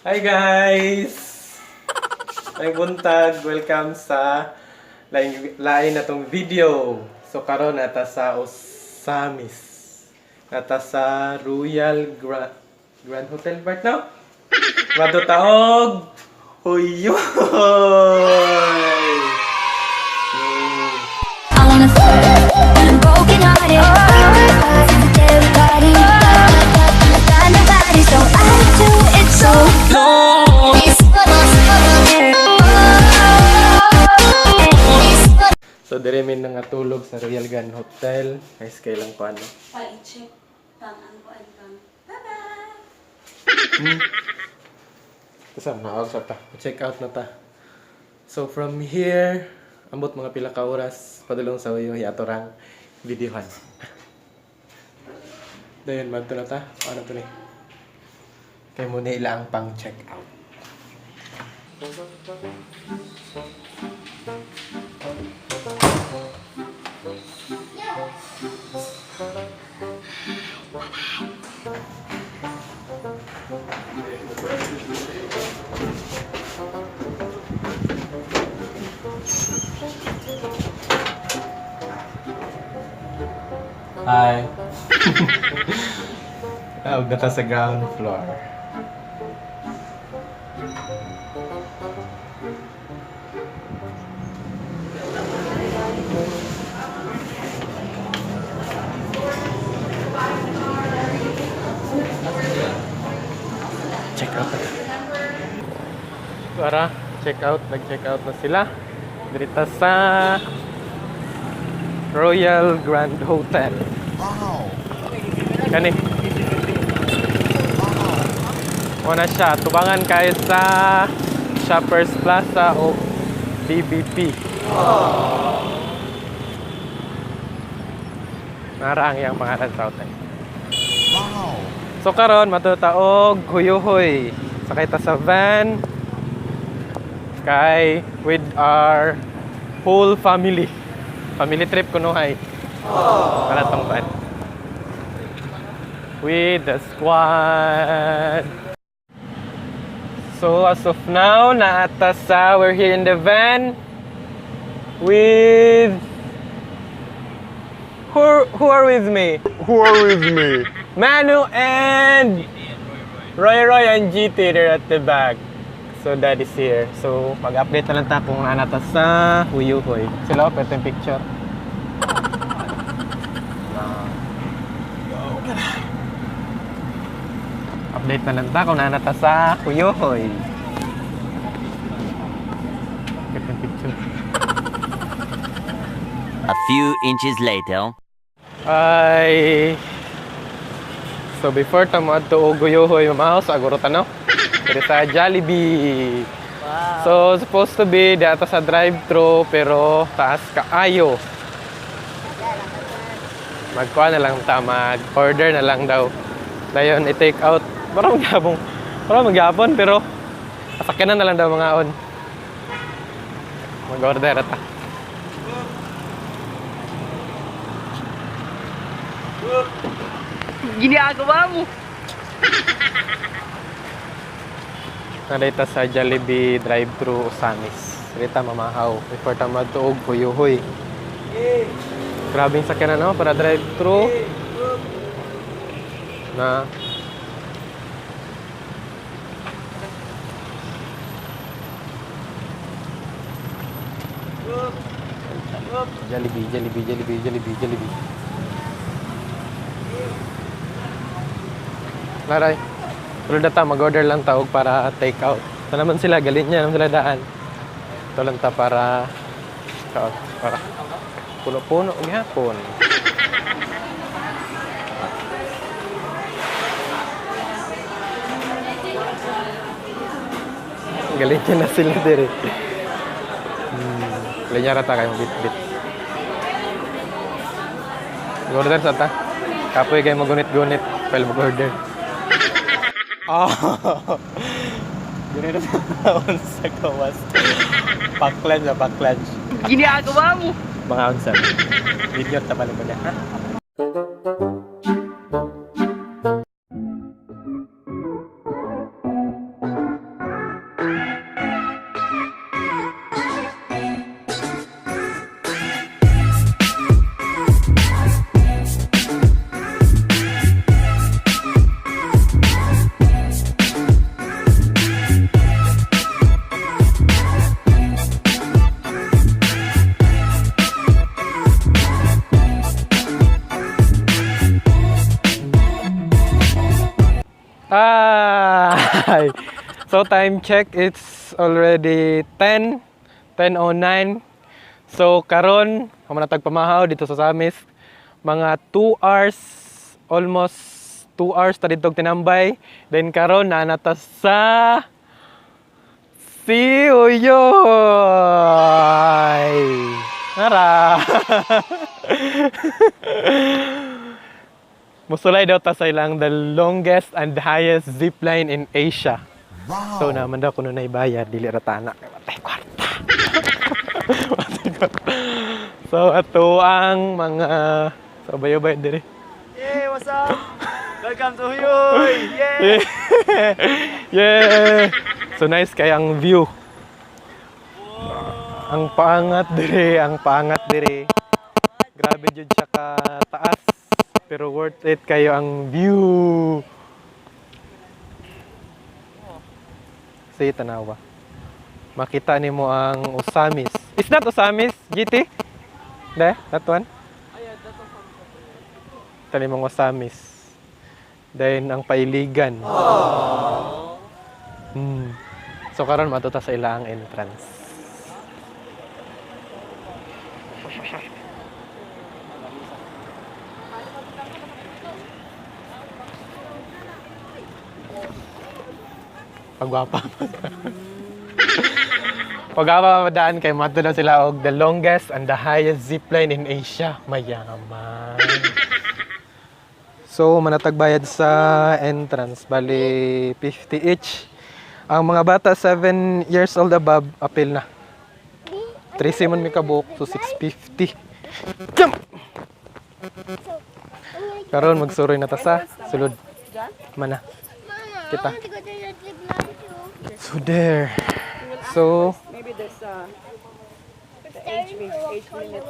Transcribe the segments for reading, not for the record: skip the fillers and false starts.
Hi guys! Ay buntag, welcome sa lain na tong video. So karon nata sa Osamis. Nata sa Grand Hotel Bart now. Madutaog. Huyoy! I wanna I'm broken hearted. Everybody, got nobody, so I do it so long. So dire min nangatulog sa Royal Grand Hotel. Guys, kailan ko ano. Pa-check ang kuan kang. Bye-bye! Kasama na ako sa ta. Check out na ta. So from here, ambot mga pila ka oras padulong sa uyo ato rang videohan. Dayon madto na ta. Ano to ni? Kay mo na ilang pang check out. Hi. Tawag na ta sa ground floor. Check out na. Para check out, nag-check out na sila. Dirita sa Royal Grand Hotel. Wow. Kani. Una siya, tubangan kayo sa Shoppers Plaza o BBP. Naraang yung pangalan sa hotel. Wow. So karon matutaog huyuhoy. Sakay ta sa van kay with our whole family. Family trip kuno hay. Para tong van. With the squad. So as of now, naata sa we're here in the van with who are with me? Manu and Roy and GT, they're at the back. So that is here. So mag-update na lang ta kung anata sa Huyuhoy. Sila pwede yung picture. Update na lang ta kung anata sa Huyuhoy. Pwede yung picture. A few inches later. Ay. So before tamo adto og Huyuhoy mamahaw sa aguro tanaw. Pero sa Jollibee. Wow. So supposed to be data sa drive-thru pero taas kaayo. Magkuha na lang ta, mag-order na lang daw. Dayon i-take out. Parang maghapon pero sasakyan na lang daw mga on. Mag-order ata. Ginagawa mo! Narita sa Jollibee drive-thru Osamis. Rita mamahaw. Before tamad tuog Huyuhoy. Grabing sakyan na no para drive-thru. Na Jollibee. Laray. Pero data, mag-order lang taog para take out. Ito naman sila, galing niya naman sila daan. Ito lang ta para puno-puno ng hapon. Galing niya na sila dire. Galing niya rata kayo bit-bit. Mag-order sa ta. Kapoy kayo magunit-gunit. Pwede mag-order. Ganito na taon sa kawas. Pack-lunch. Ginagawa mo! Mga unsan. Video ta pala ko na, ha? Alright. So time check, it's already 10:09. So karon, amo na tagpamahaw dito sa Samis. Mga 2 hours, almost 2 hours ta dito tinambay. Then karon na nata sa Siuyoy. Nara. Musulay daw ta sa ilang the longest and highest zip line in Asia. Wow. So naman daw kuno na ibayad dili ra tana kay watay kwarta. So ato ang mga sabay-bay diri. Hey, what's up? Welcome to Huyoy! Yay! Yeah. So nice kay ang view. Ang paangat diri. Grabe jud siya ka taas. Pero worth it kayo ang view. Say tanawa. Makita nimo ang Osamis. Is that Osamis, GT? De, that one? Tali mong Osamis. Then ang Pailigan. So karon matuta sa ilang entrance. Pagwapa. Pagwapa madaan kay mato daw sila og the longest and the highest zipline in Asia. Mayaman. So manatag bayad sa entrance bali 50 each. Ang mga bata 7 years old above apil na. 3 simon mi kabuk so 650. Jump. Karon magsuroy na ta sa sulod. Mana? Kita. So there. So Maybe there's age limit.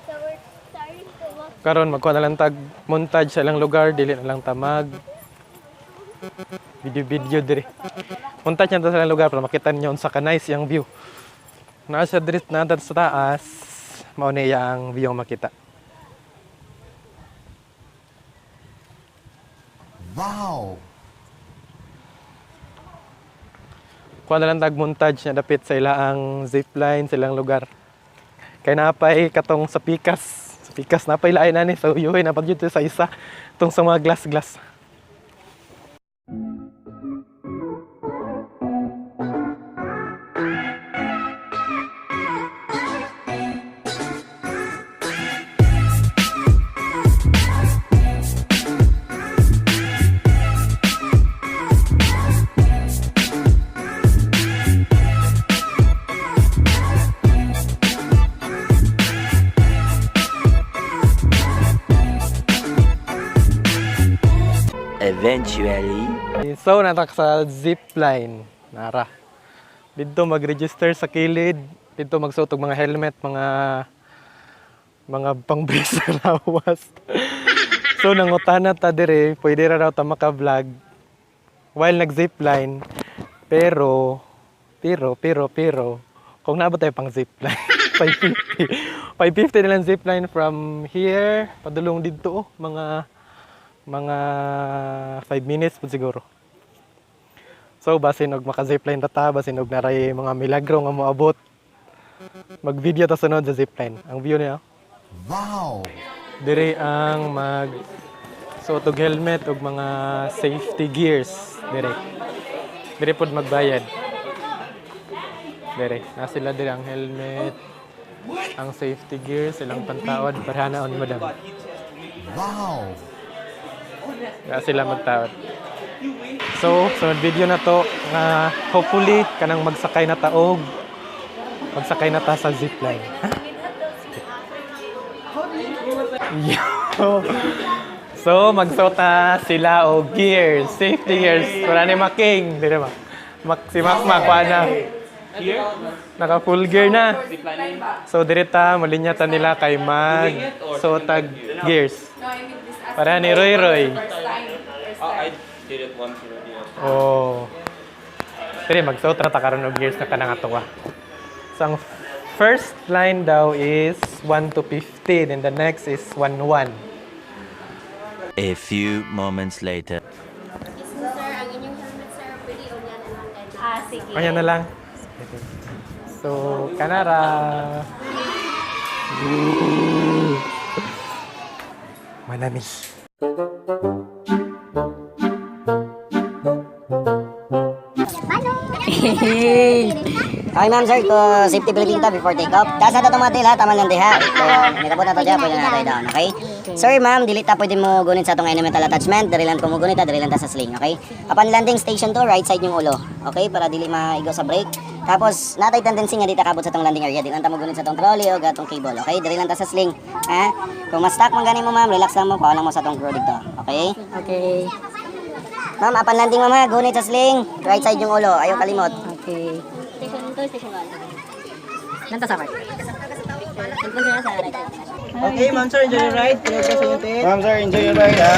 So we're starting to walk. karon magkuha na lang tag montage sa ilang lugar, dili na lang tamag video diri. Montage na ta sa ilang lugar para makita niyo unsa ka nice yang view. Nasa diri na sa taas, mao ni ang view ang makita. Wow! Kuha na lang tag montage na dapit sa ilang zipline sa ilang lugar. Kay napay katong sa Pikas. Sa Pikas napay lain na ni so yuhay na pagyud sa isa tong sa mga glass. Eventually. So natak sa zipline. Nara. Dito mag-register sa kilid. Dito magsuot og mga helmet, mga pang-brace sa lawas. So nangutana ta dire, pwede ra daw ta maka-vlog while nag-zipline. Pero kung naabot tayo pang zipline, 550. 550 na lang zipline from here padulong dito mga 5 minutes po siguro. So basin og maka-zipline ta, basin og naray mga milagro nga moabot. Mag-video ta sunod sa zipline. Ang view niya. Wow! Dire ang suot og helmet og mga safety gears dire pod magbayad. Dire na sila dire ang helmet, ang safety gears, ilang pantaod para hanaon madam. Wow! Na sila magtaod. So, sunod video na to nga hopefully kanang magsakay na taog. Magsakay na ta sa zipline. Yo. So, magsuota sila og gears, safety gears. Wala ni making, di ba? Si Mac kuha na. Naka full gear na. So, direta malinyatan nila kay mag suotag gears. Para ni Roy. I did it once already. Oh. Pero magsuot na ta karon og gears na kanang atoa. So, ang first line daw is 1 to 15 and the next is 1-1. A few moments later. Sir, ang yung helmet, sir, pwede o yan na lang kayo. Sige. Ayan na lang. So, kanara. Manami. Okay ma'am sir, to safety briefing ta before take off. Taas na to tumatil ha, taman lang diha. So, nirabot na to dyan, pwede na tayo down, okay? Sir ma'am, dili ta pwede mo gunit sa itong elemental attachment. Dari lang ko mo gunit ha, dari lang ta sa sling, okay? Upon landing station to, right side yung ulo. Okay, para dili maigo sa brake. Tapos, natay tendency nga dito kabot sa itong landing area. Di lang ta mo gunit sa itong trolley o gatong cable, okay? Dari lang ta sa sling, ha? Kung ma-stuck man ganin mo ma'am, relax lang mo, kuha lang mo sa itong crew dito, okay? Okay. Ma'am, upon landing mama, gunit sa sling, right side yung ulo, ayaw kalimot. Okay. Station 2, station 1. Nanta sa part. Cellphone sir sa right side. Okay, ma'am sir, enjoy your ride. Ma'am sir, enjoy your ride ha.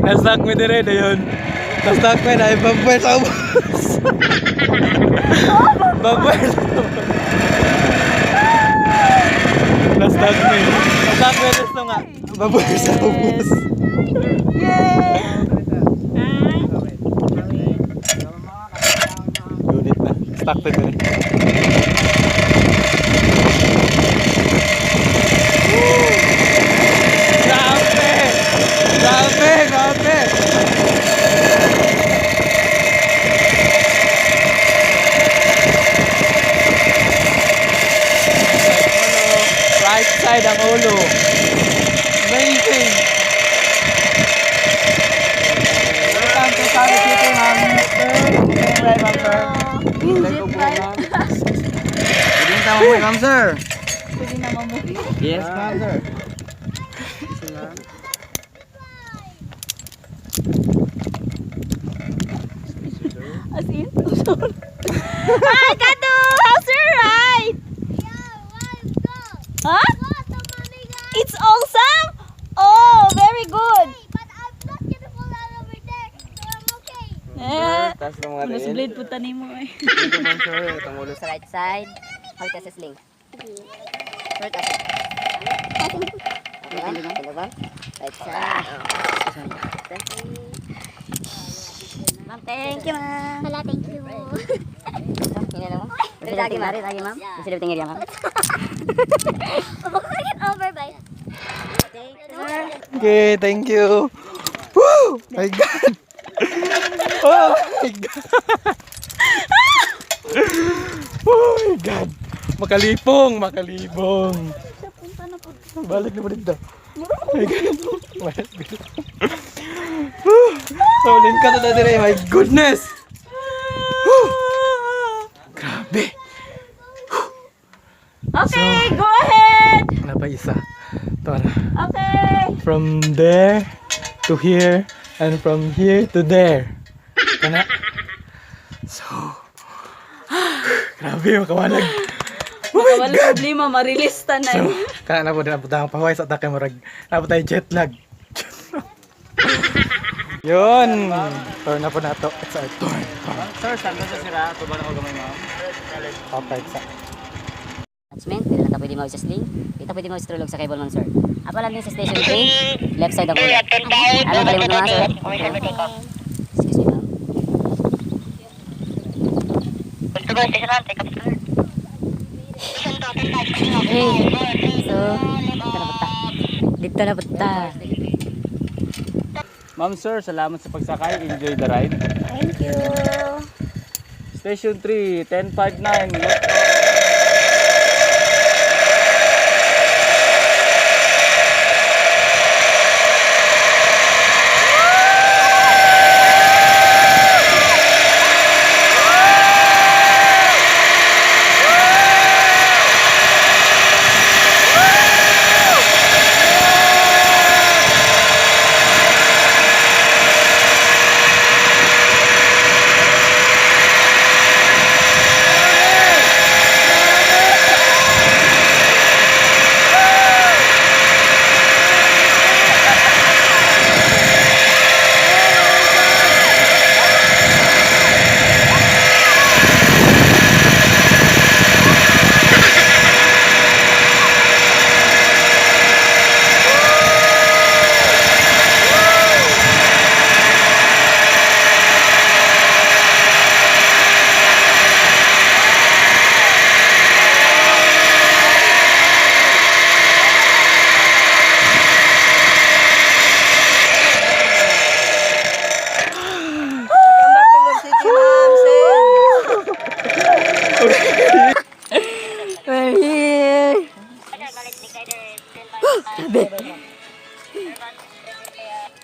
Na-stuck mo dire na yun. Na-stuck mo na, bumper sa ubos. Bumper sa ubos. Na-stuck mo yun. Na-stuck mo yun nga. Bumper sa ubos. Unit na. Stuck to dire. Grabe! Right side ang ulo. Amazing! Welcome to Saudi City, ma'am. Right, ma'am, sir. Pwede na mamuhi, ma'am, sir. Pwede na mamuhi. Yes, ma'am sir. As in? Hi, Katu! How's your ride? Huh? It's awesome? Oh, very good. But I'm not gonna fall out over there, so I'm okay. Taas lang mga Mas rin. blade po tanim mo eh. Ito, ma'am sir, itong ulo. Sa right side, hold sa sling. Right side. Right side. Ma'am, thank you, ma'am. Wala, thank you. Ini lang. Lagi, ma'am. Bisa dapat tinggal ma'am. Bakit overbite? Okay, thank you. Woo! My God! Oh my God! Oh my God! Makalipong! Balik na po dito. My God! Solin ka na dire. My goodness! Woo! Grabe! Okay, go ahead. Wala pa isa. Tara. Okay. From there to here and from here to there. Kana. So, grabe makawalag. Wala problema, ma-release ta na. So, kana na po din ang pahaway sa atake mo rag. Na po tayo jet lag. Yun! Turn na po na to. It's our turn. Sir, saan ka sa sira? Tuba na ko gamay mo. Perfect sa. Attachment, dito lang ta pwede mag-sling. Dito pwede mag-strolog sa cable man, sir. Apa lang din sa station 3, left side ang ulo. Ano kalimut mo, sir? Excuse me, ma'am. Hey, so, dito na punta. Ma'am sir, salamat sa pagsakay. Enjoy the ride. Thank you. Station 3, 1059.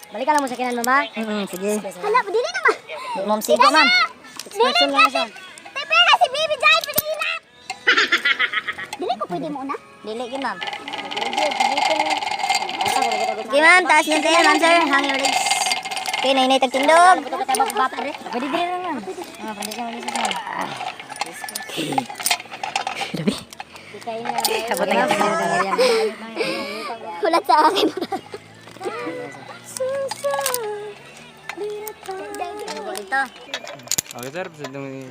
Balikan lang mo sa kinan, mama. Sige. Hala, dili naman. Ma'am, sige, ma'am. Expression lang siya. Tepera, si Baby Giant, pwede hinap. Dili ko pwede mo na? Dili, yun, ma'am. Sige, ma'am. Taas yung tayo, ma'am, sir. Hang your legs. Okay, nainay tagtindog. Pwede din lang, ma'am. Pwede ka mag-isa, ma'am. Grabe. Kabot ang Kulat sa akin. Dito. Okay sir, presentong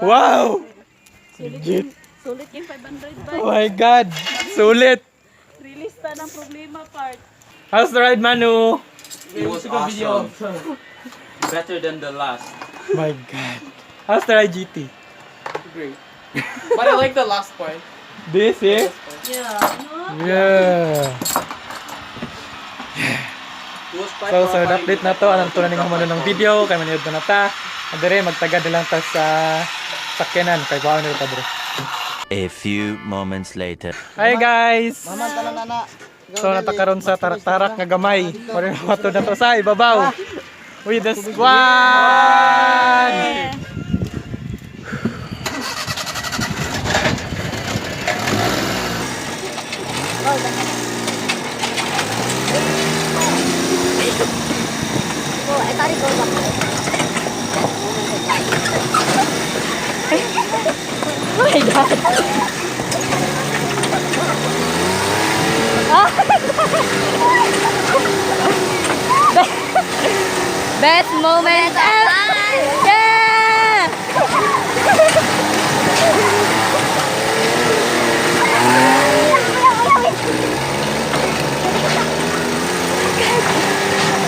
Wow! Sulit yung 500 ba? Oh my God! Sulit! Release ta ng problema part. How's the ride, Manu? It was awesome. Better than the last. My God. How's the ride, GT? Great. But I like the last part. This is? Yeah. Yeah. It was quite So, sa update na to, anong tunan nga humano ng video, kay maniod na ta. Adere, magtagad na lang ta sa sakyanan, kay baon nila ta dire. A few moments later. Hi guys! So, natakaroon sa tarak-tarak nga gamay. Parin mato na to sa ibabaw. With the squad! Best moment ever! Yeah!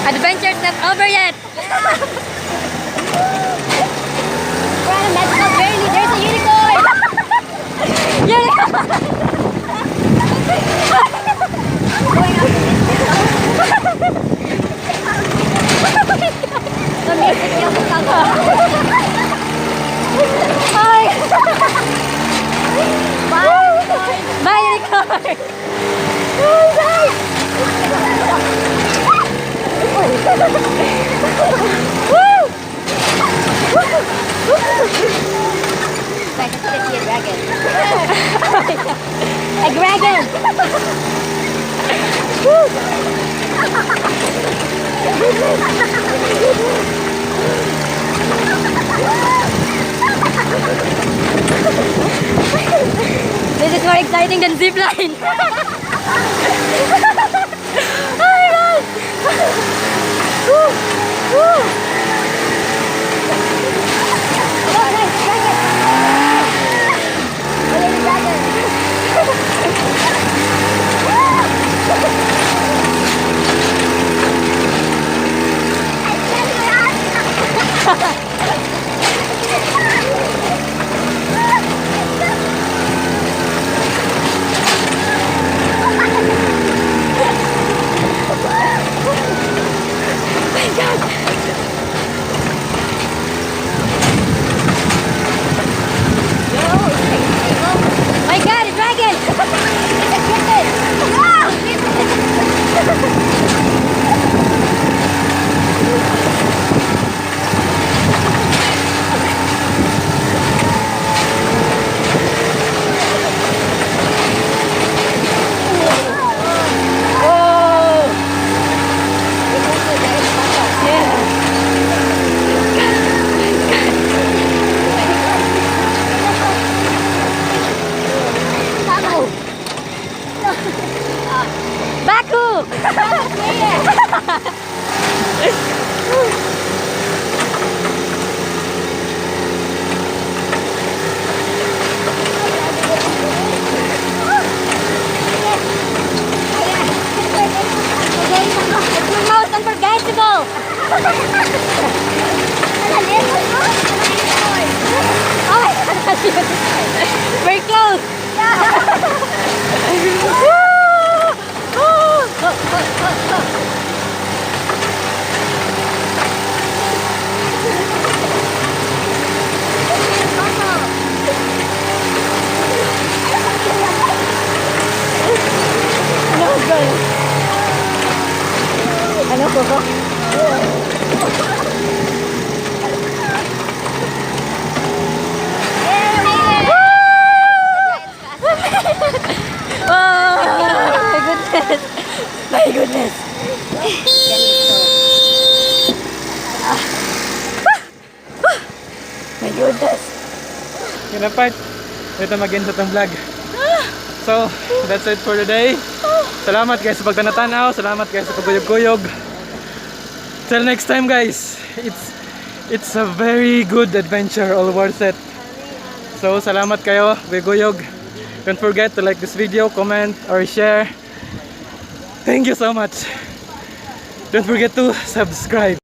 Adventure's not over yet! We're on a magical journey. There's a unicorn! Unicorn! The music yung kaka. Hi! Bye! Bye, unicorn! Woo! Like a dragon. A dragon! This is more exciting than zipline. Oh my God! My God, a dragon! It's a kitten! Baku! It's most unforgettable! Oh my God! Very close! Ano po ko? Oh my goodness! My goodness! My goodness! Yun na part. Ito mag-end sa itong vlog. So, that's it for today. Salamat guys sa pagtanatanaw. Salamat guys sa pagkuyog-kuyog. Till next time guys. It's a very good adventure. All worth it. So, salamat kayo. Guyog. Don't forget to like this video, comment, or share. Thank you so much. Don't forget to subscribe.